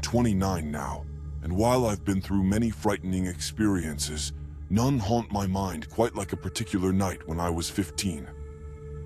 29 now, and while I've been through many frightening experiences, none haunt my mind quite like a particular night when I was 15.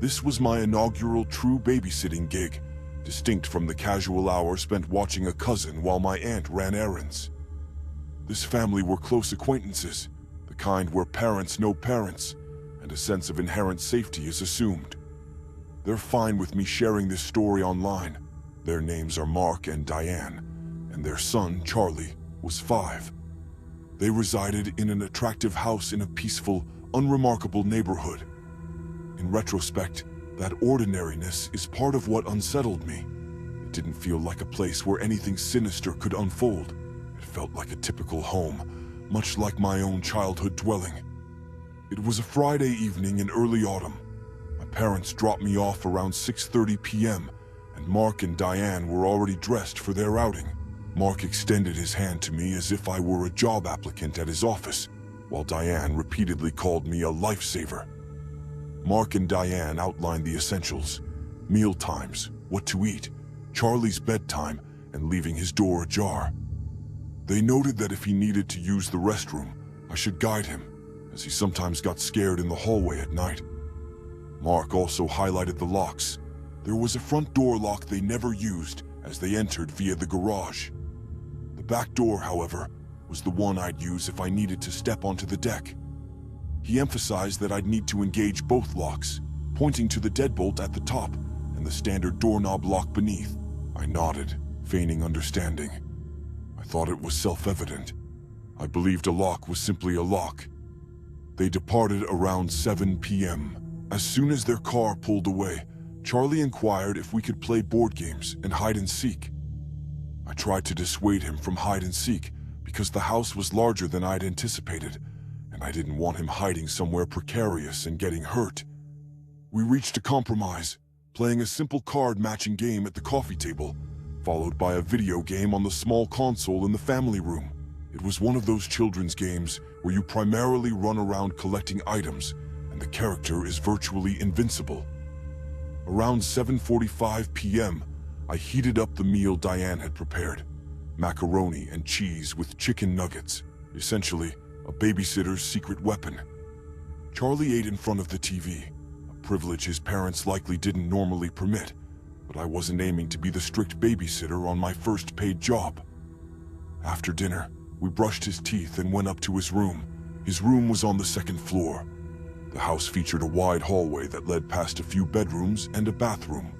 This was my inaugural true babysitting gig, distinct from the casual hour spent watching a cousin while my aunt ran errands. This family were close acquaintances, the kind where parents know parents, and a sense of inherent safety is assumed. They're fine with me sharing this story online. Their names are Mark and Diane, and their son, Charlie, was 5. They resided in an attractive house in a peaceful, unremarkable neighborhood. In retrospect, that ordinariness is part of what unsettled me. It didn't feel like a place where anything sinister could unfold. It felt like a typical home, much like my own childhood dwelling. It was a Friday evening in early autumn. My parents dropped me off around 6:30 p.m., and Mark and Diane were already dressed for their outing. Mark extended his hand to me as if I were a job applicant at his office, while Diane repeatedly called me a lifesaver. Mark and Diane outlined the essentials: meal times, what to eat, Charlie's bedtime, and leaving his door ajar. They noted that if he needed to use the restroom, I should guide him, as he sometimes got scared in the hallway at night. Mark also highlighted the locks. There was a front door lock they never used as they entered via the garage. The back door, however, was the one I'd use if I needed to step onto the deck. He emphasized that I'd need to engage both locks, pointing to the deadbolt at the top and the standard doorknob lock beneath. I nodded, feigning understanding. I thought it was self-evident. I believed a lock was simply a lock. They departed around 7 p.m. As soon as their car pulled away, Charlie inquired if we could play board games and hide and seek. I tried to dissuade him from hide and seek because the house was larger than I'd anticipated, and I didn't want him hiding somewhere precarious and getting hurt. We reached a compromise, playing a simple card-matching game at the coffee table, followed by a video game on the small console in the family room. It was one of those children's games where you primarily run around collecting items, and the character is virtually invincible. Around 7:45 p.m., I heated up the meal Diane had prepared: macaroni and cheese with chicken nuggets, essentially a babysitter's secret weapon. Charlie ate in front of the TV, a privilege his parents likely didn't normally permit, but I wasn't aiming to be the strict babysitter on my first paid job. After dinner, we brushed his teeth and went up to his room. His room was on the second floor. The house featured a wide hallway that led past a few bedrooms and a bathroom.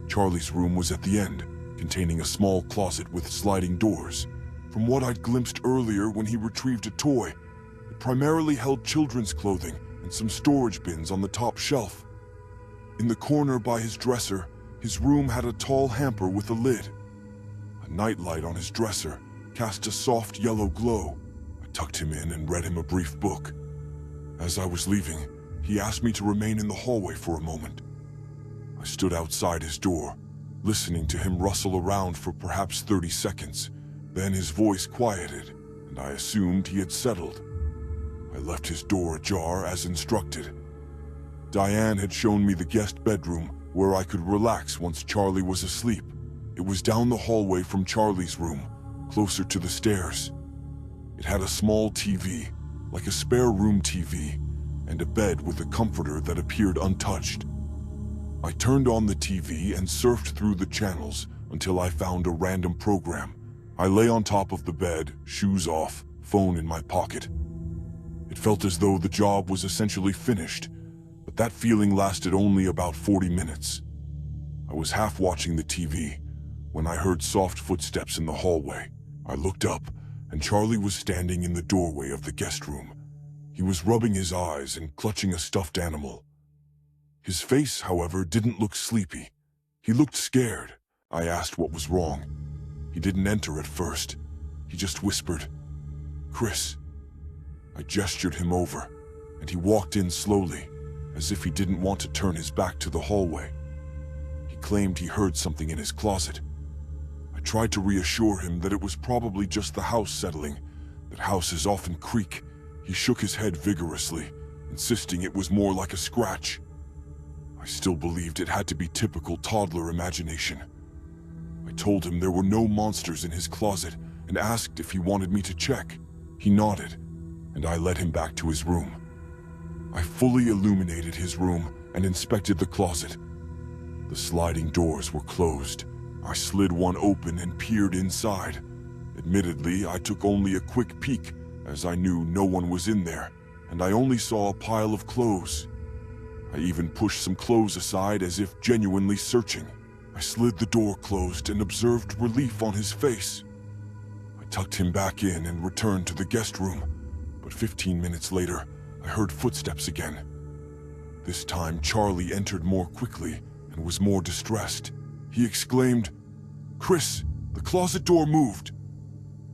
Charlie's room was at the end, containing a small closet with sliding doors. From what I'd glimpsed earlier when he retrieved a toy, it primarily held children's clothing and some storage bins on the top shelf. In the corner by his dresser, his room had a tall hamper with a lid. A nightlight on his dresser cast a soft yellow glow. I tucked him in and read him a brief book. As I was leaving, he asked me to remain in the hallway for a moment. I stood outside his door, listening to him rustle around for perhaps 30 seconds. Then his voice quieted, and I assumed he had settled. I left his door ajar as instructed. Diane had shown me the guest bedroom where I could relax once Charlie was asleep. It was down the hallway from Charlie's room, closer to the stairs. It had a small TV, like a spare room TV, and a bed with a comforter that appeared untouched. I turned on the TV and surfed through the channels until I found a random program. I lay on top of the bed, shoes off, phone in my pocket. It felt as though the job was essentially finished, but that feeling lasted only about 40 minutes. I was half watching the TV when I heard soft footsteps in the hallway. I looked up, and Charlie was standing in the doorway of the guest room. He was rubbing his eyes and clutching a stuffed animal. His face, however, didn't look sleepy. He looked scared. I asked what was wrong. He didn't enter at first. He just whispered, "Chris." I gestured him over, and he walked in slowly, as if he didn't want to turn his back to the hallway. He claimed he heard something in his closet. I tried to reassure him that it was probably just the house settling, that houses often creak. He shook his head vigorously, insisting it was more like a scratch. I still believed it had to be typical toddler imagination. I told him there were no monsters in his closet and asked if he wanted me to check. He nodded, and I led him back to his room. I fully illuminated his room and inspected the closet. The sliding doors were closed. I slid one open and peered inside. Admittedly, I took only a quick peek, as I knew no one was in there, and I only saw a pile of clothes. I even pushed some clothes aside as if genuinely searching. I slid the door closed and observed relief on his face. I tucked him back in and returned to the guest room, but 15 minutes later, I heard footsteps again. This time, Charlie entered more quickly and was more distressed. He exclaimed, "Chris, the closet door moved."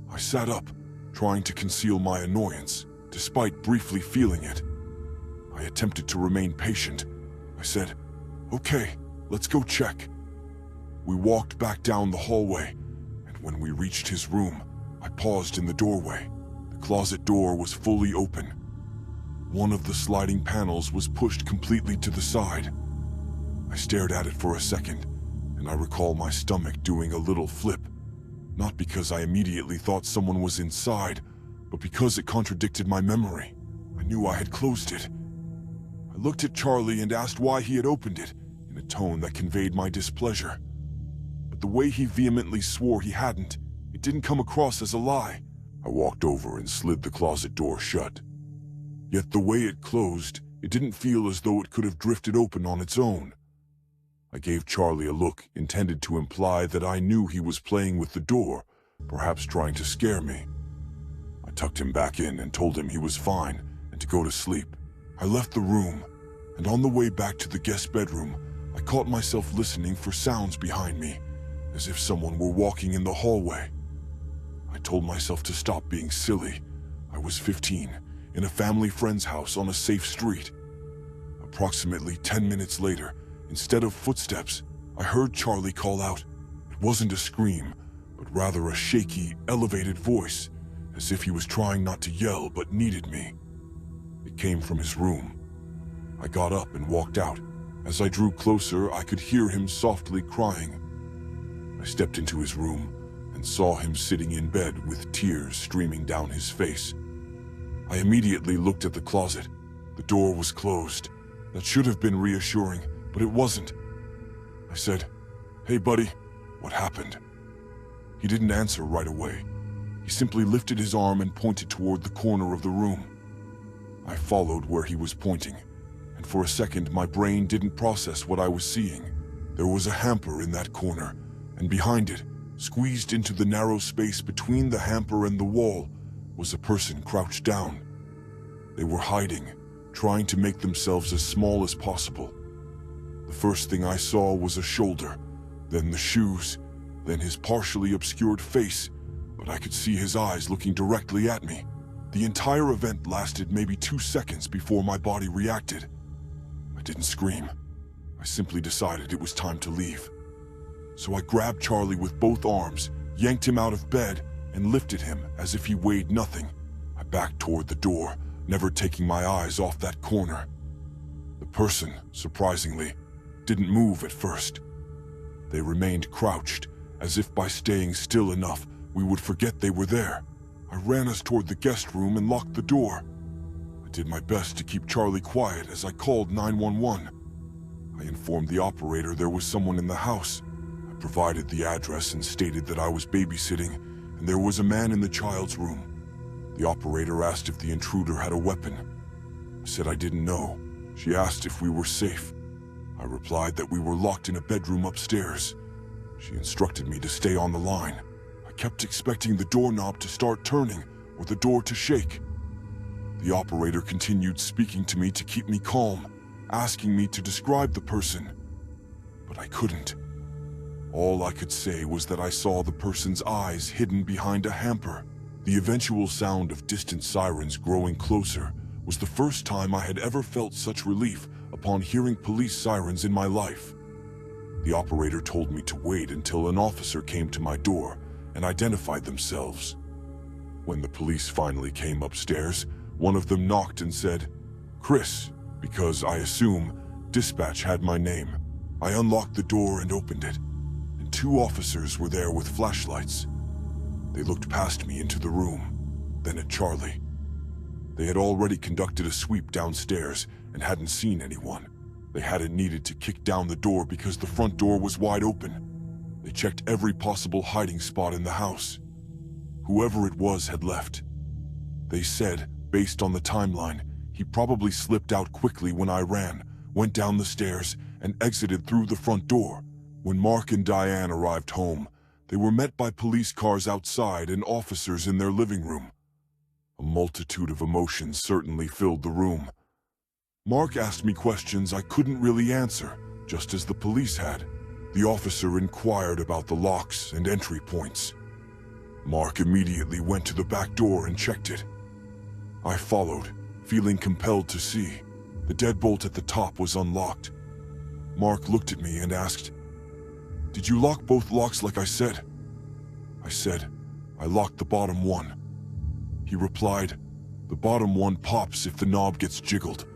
I sat up, trying to conceal my annoyance, despite briefly feeling it. I attempted to remain patient. I said, "Okay, let's go check." We walked back down the hallway, and when we reached his room, I paused in the doorway. The closet door was fully open. One of the sliding panels was pushed completely to the side. I stared at it for a second, and I recall my stomach doing a little flip. Not because I immediately thought someone was inside, but because it contradicted my memory. I knew I had closed it. I looked at Charlie and asked why he had opened it, in a tone that conveyed my displeasure. But the way he vehemently swore he hadn't, it didn't come across as a lie. I walked over and slid the closet door shut. Yet the way it closed, it didn't feel as though it could have drifted open on its own. I gave Charlie a look intended to imply that I knew he was playing with the door, perhaps trying to scare me. I tucked him back in and told him he was fine and to go to sleep. I left the room, and on the way back to the guest bedroom, I caught myself listening for sounds behind me, as if someone were walking in the hallway. I told myself to stop being silly. I was 15, in a family friend's house on a safe street. Approximately 10 minutes later, instead of footsteps, I heard Charlie call out. It wasn't a scream, but rather a shaky, elevated voice, as if he was trying not to yell but needed me. It came from his room. I got up and walked out. As I drew closer, I could hear him softly crying. I stepped into his room and saw him sitting in bed with tears streaming down his face. I immediately looked at the closet. The door was closed. That should have been reassuring, but it wasn't. I said, "Hey buddy, what happened?" He didn't answer right away. He simply lifted his arm and pointed toward the corner of the room. I followed where he was pointing, and for a second my brain didn't process what I was seeing. There was a hamper in that corner, and behind it, squeezed into the narrow space between the hamper and the wall, was a person crouched down. They were hiding, trying to make themselves as small as possible. The first thing I saw was a shoulder, then the shoes, then his partially obscured face, but I could see his eyes looking directly at me. The entire event lasted maybe 2 seconds before my body reacted. I didn't scream. I simply decided it was time to leave. So I grabbed Charlie with both arms, yanked him out of bed, and lifted him as if he weighed nothing. I backed toward the door, never taking my eyes off that corner. The person, surprisingly, didn't move at first. They remained crouched, as if by staying still enough, we would forget they were there. I ran us toward the guest room and locked the door. I did my best to keep Charlie quiet as I called 911. I informed the operator there was someone in the house. I provided the address and stated that I was babysitting, and there was a man in the child's room. The operator asked if the intruder had a weapon. I said I didn't know. She asked if we were safe. I replied that we were locked in a bedroom upstairs. She instructed me to stay on the line. I kept expecting the doorknob to start turning or the door to shake. The operator continued speaking to me to keep me calm, asking me to describe the person, but I couldn't. All I could say was that I saw the person's eyes hidden behind a hamper. The eventual sound of distant sirens growing closer was the first time I had ever felt such relief upon hearing police sirens in my life. The operator told me to wait until an officer came to my door and identified themselves. When the police finally came upstairs, one of them knocked and said, "Chris," because I assume dispatch had my name. I unlocked the door and opened it, and 2 officers were there with flashlights. They looked past me into the room, then at Charlie. They had already conducted a sweep downstairs and hadn't seen anyone. They hadn't needed to kick down the door because the front door was wide open. They checked every possible hiding spot in the house. Whoever it was had left. They said, based on the timeline, he probably slipped out quickly when I ran, went down the stairs, and exited through the front door. When Mark and Diane arrived home, they were met by police cars outside and officers in their living room. A multitude of emotions certainly filled the room. Mark asked me questions I couldn't really answer, just as the police had. The officer inquired about the locks and entry points. Mark immediately went to the back door and checked it. I followed, feeling compelled to see. The deadbolt at the top was unlocked. Mark looked at me and asked, "Did you lock both locks like I said?" I said, "I locked the bottom one." He replied, "The bottom one pops if the knob gets jiggled.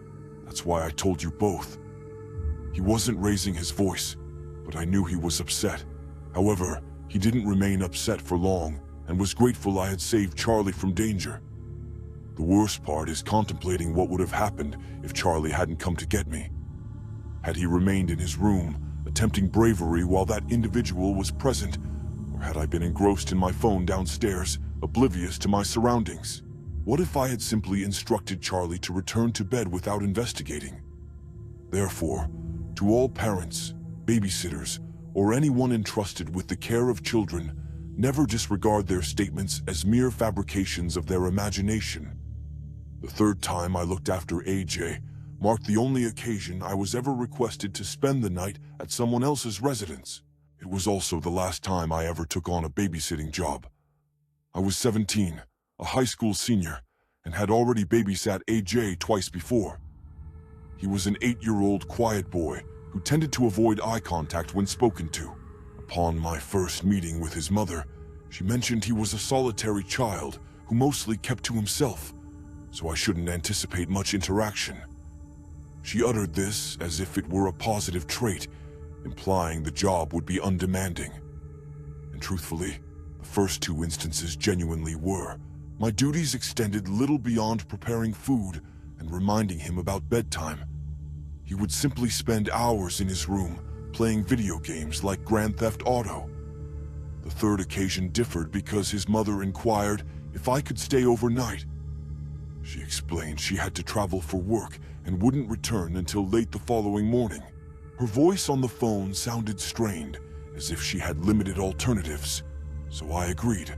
That's why I told you both." He wasn't raising his voice, but I knew he was upset. However, he didn't remain upset for long and was grateful I had saved Charlie from danger. The worst part is contemplating what would have happened if Charlie hadn't come to get me. Had he remained in his room, attempting bravery while that individual was present, or had I been engrossed in my phone downstairs, oblivious to my surroundings? What if I had simply instructed Charlie to return to bed without investigating? Therefore, to all parents, babysitters, or anyone entrusted with the care of children, never disregard their statements as mere fabrications of their imagination. The third time I looked after AJ marked the only occasion I was ever requested to spend the night at someone else's residence. It was also the last time I ever took on a babysitting job. I was 17, a high school senior, and had already babysat AJ twice before. He was an 8-year-old quiet boy who tended to avoid eye contact when spoken to. Upon my first meeting with his mother, she mentioned he was a solitary child who mostly kept to himself, so I shouldn't anticipate much interaction. She uttered this as if it were a positive trait, implying the job would be undemanding. And truthfully, the first 2 instances genuinely were. My duties extended little beyond preparing food and reminding him about bedtime. He would simply spend hours in his room playing video games like Grand Theft Auto. The third occasion differed because his mother inquired if I could stay overnight. She explained she had to travel for work and wouldn't return until late the following morning. Her voice on the phone sounded strained, as if she had limited alternatives, so I agreed.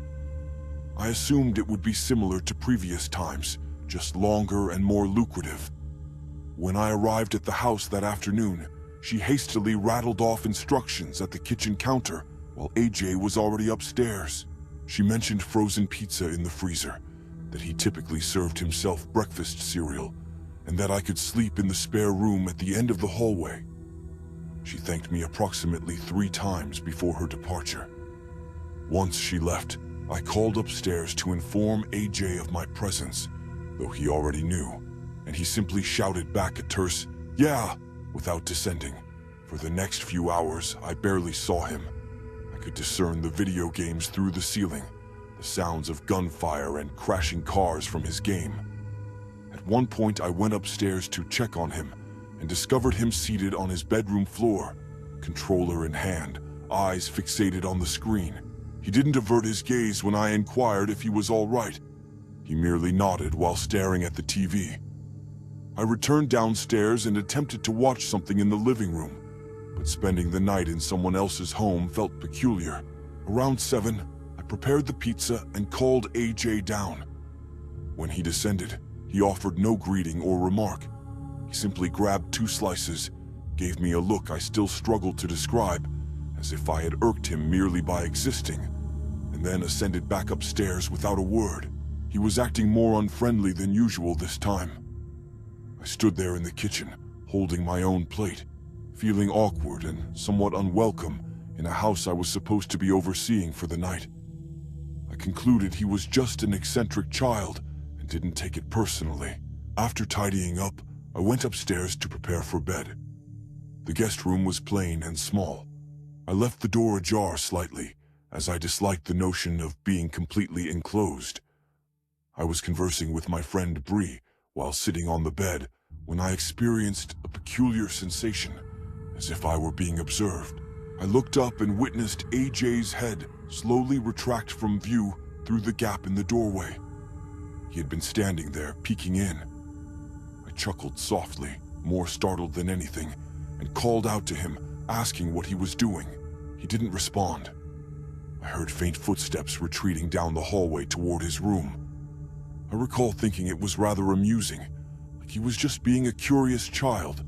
I assumed it would be similar to previous times, just longer and more lucrative. When I arrived at the house that afternoon, she hastily rattled off instructions at the kitchen counter while AJ was already upstairs. She mentioned frozen pizza in the freezer, that he typically served himself breakfast cereal, and that I could sleep in the spare room at the end of the hallway. She thanked me approximately 3 times before her departure. Once she left, I called upstairs to inform AJ of my presence, though he already knew, and he simply shouted back a terse, "Yeah," without descending. For the next few hours, I barely saw him. I could discern the video games through the ceiling, the sounds of gunfire and crashing cars from his game. At one point, I went upstairs to check on him and discovered him seated on his bedroom floor, controller in hand, eyes fixated on the screen. He didn't avert his gaze when I inquired if he was all right. He merely nodded while staring at the TV. I returned downstairs and attempted to watch something in the living room, but spending the night in someone else's home felt peculiar. Around 7, I prepared the pizza and called AJ down. When he descended, he offered no greeting or remark. He simply grabbed 2 slices, gave me a look I still struggled to describe, as if I had irked him merely by existing, and then ascended back upstairs without a word. He was acting more unfriendly than usual this time. I stood there in the kitchen, holding my own plate, feeling awkward and somewhat unwelcome in a house I was supposed to be overseeing for the night. I concluded he was just an eccentric child and didn't take it personally. After tidying up, I went upstairs to prepare for bed. The guest room was plain and small. I left the door ajar slightly, as I disliked the notion of being completely enclosed. I was conversing with my friend Bree while sitting on the bed when I experienced a peculiar sensation, as if I were being observed. I looked up and witnessed AJ's head slowly retract from view through the gap in the doorway. He had been standing there, peeking in. I chuckled softly, more startled than anything, and called out to him, asking what he was doing. He didn't respond. I heard faint footsteps retreating down the hallway toward his room. I recall thinking it was rather amusing, like he was just being a curious child,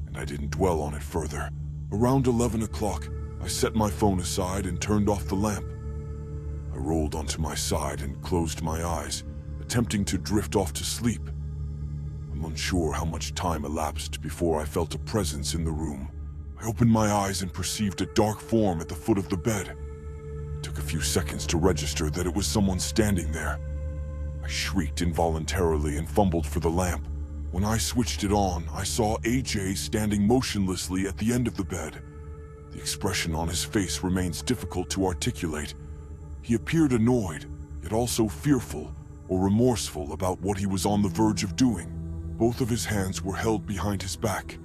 and I didn't dwell on it further. Around 11 o'clock, I set my phone aside and turned off the lamp. I rolled onto my side and closed my eyes, attempting to drift off to sleep. I'm unsure how much time elapsed before I felt a presence in the room. I opened my eyes and perceived a dark form at the foot of the bed. It took a few seconds to register that it was someone standing there. I shrieked involuntarily and fumbled for the lamp. When I switched it on, I saw AJ standing motionlessly at the end of the bed. The expression on his face remains difficult to articulate. He appeared annoyed, yet also fearful or remorseful about what he was on the verge of doing. Both of his hands were held behind his back.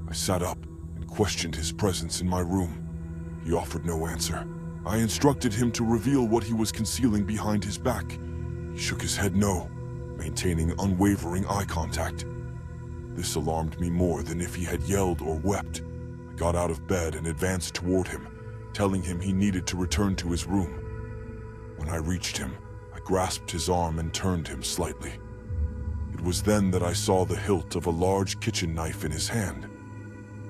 I sat up and questioned his presence in my room. He offered no answer. I instructed him to reveal what he was concealing behind his back. He shook his head no, maintaining unwavering eye contact. This alarmed me more than if he had yelled or wept. I got out of bed and advanced toward him, telling him he needed to return to his room. When I reached him, I grasped his arm and turned him slightly. It was then that I saw the hilt of a large kitchen knife in his hand.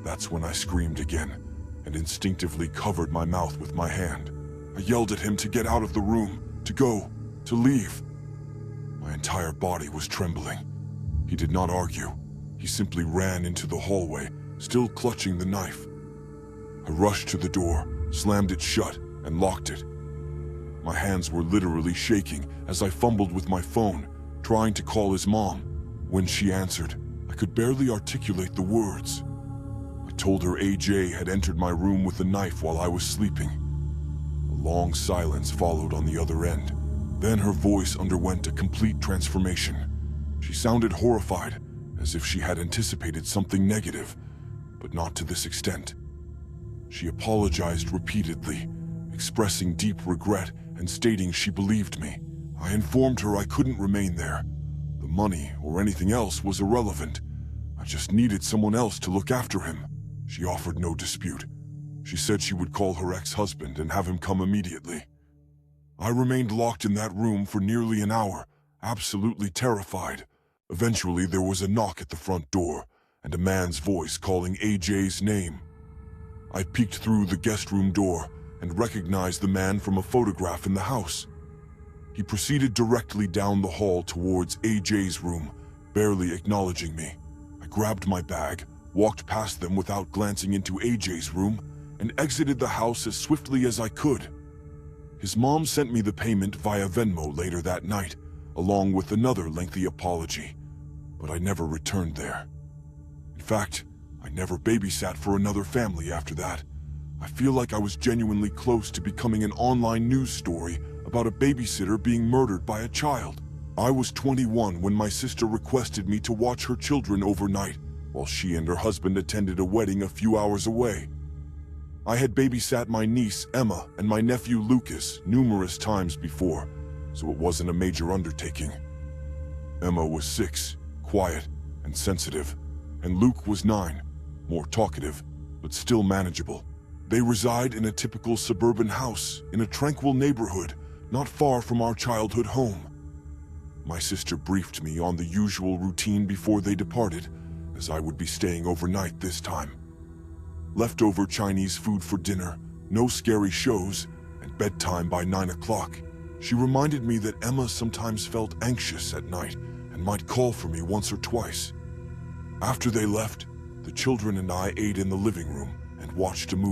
That's when I screamed again, and instinctively covered my mouth with my hand. I yelled at him to get out of the room, to go, to leave. My entire body was trembling. He did not argue. He simply ran into the hallway, still clutching the knife. I rushed to the door, slammed it shut, and locked it. My hands were literally shaking as I fumbled with my phone, trying to call his mom. When she answered, I could barely articulate the words. I told her AJ had entered my room with a knife while I was sleeping. A long silence followed on the other end. Then her voice underwent a complete transformation. She sounded horrified, as if she had anticipated something negative, but not to this extent. She apologized repeatedly, expressing deep regret and stating she believed me. I informed her I couldn't remain there. The money or anything else was irrelevant. I just needed someone else to look after him. She offered no dispute. She said she would call her ex-husband and have him come immediately. I remained locked in that room for nearly an hour, absolutely terrified. Eventually, there was a knock at the front door, and a man's voice calling AJ's name. I peeked through the guest room door and recognized the man from a photograph in the house. He proceeded directly down the hall towards AJ's room, barely acknowledging me. I grabbed my bag, walked past them without glancing into AJ's room, and exited the house as swiftly as I could. His mom sent me the payment via Venmo later that night, along with another lengthy apology, but I never returned there. In fact, I never babysat for another family after that. I feel like I was genuinely close to becoming an online news story about a babysitter being murdered by a child. I was 21 when my sister requested me to watch her children overnight, while she and her husband attended a wedding a few hours away. I had babysat my niece, Emma, and my nephew, Lucas, numerous times before, so it wasn't a major undertaking. Emma was 6, quiet and sensitive, and Luke was 9, more talkative, but still manageable. They reside in a typical suburban house in a tranquil neighborhood not far from our childhood home. My sister briefed me on the usual routine before they departed, as I would be staying overnight this time. Leftover Chinese food for dinner, no scary shows, and bedtime by 9 o'clock. She reminded me that Emma sometimes felt anxious at night and might call for me once or twice. After they left, the children and I ate in the living room and watched a movie.